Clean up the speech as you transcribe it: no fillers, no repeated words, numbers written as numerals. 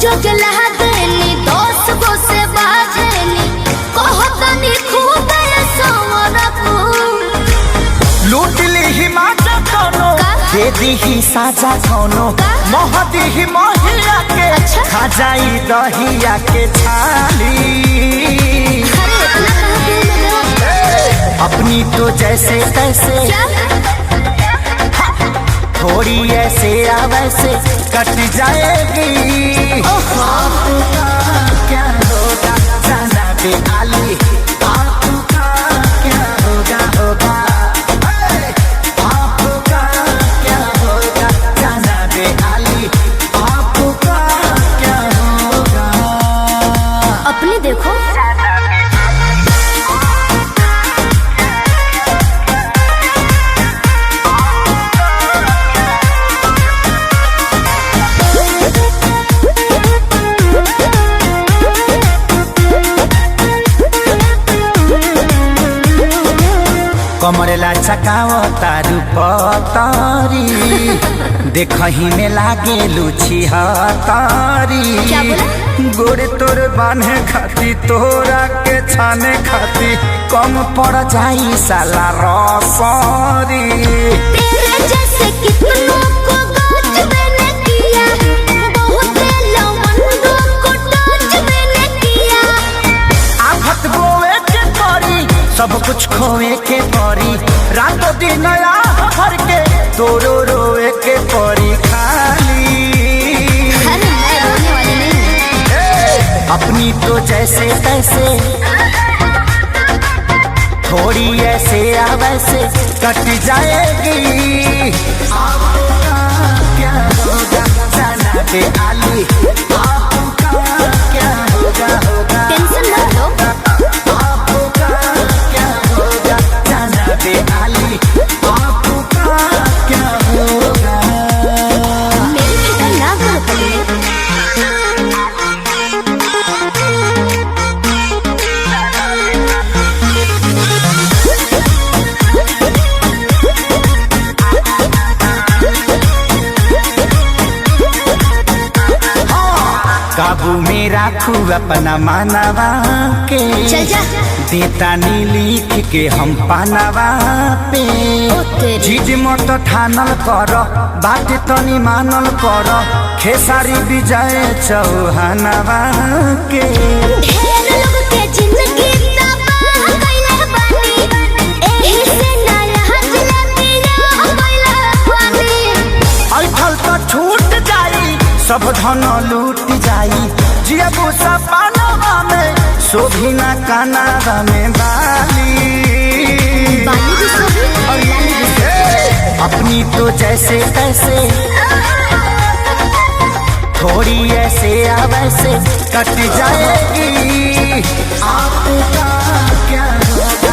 जोगला देनी दोस्त को से बाजेनी कहतनी खुद सवरा को लूट ली ही माचा कोनो दे दी ही साजा कोनो मोह दी ही मोहिया के खा जाई दहिया के छाली अपनी तो जैसे तैसे थोड़ी ऐसे या वैसे कट जाएगी। आपका क्या होगा जाना पे आली, आपका क्या होगा होगा, आपका क्या होगा जाना पे आली, आपका क्या होगा। अपने देखो कमरेला चकाव तारू पतारी देखही में लागे लुची हतारी गोरे तोर बांधे खाती तोरा के छाने खाती कम पड़ जाई साला रसरी। तेरे जैसे कितनों को गाज मैंने किया, बहुत लवंडों को टच मैंने किया। आफत बोए के परी सब कुछ खोए के परी, रातों दिन हर के तोरो रोए के परी खाली। अरे मैं रोने वाली नहीं। अपनी तो जैसे तैसे थोड़ी ऐसे या वैसे कट जाएगी। आपका क्या होगा जाना पे आली, आपका क्या होगा होगा। टेंशन मत लो। आपका क्या होगा जाना पे आली, आपका क्या होगा। मेरी फिक्र ना करो पहले। काबू में राखू अपना मानवा के, चल जा। देता नी लिख के हम पानवा पे। जीज मत ठानल कर बात तनी मानल कर, खेसारी विजय चौहानवा के। ढेर लोग के जिंदगी तबाह कइले बानी, एही से नया हजलतिया कइले बानी। ऐठल तो छूट जाई सब धन लूट जाई, जियबू सपनवा में शोभिना कानावा में बाली। बाली भी सोभी और लाली भी सोभी। अपनी तो जैसे तैसे थोड़ी ऐसे या वैसे कट जाएगी। आपका क्या होगा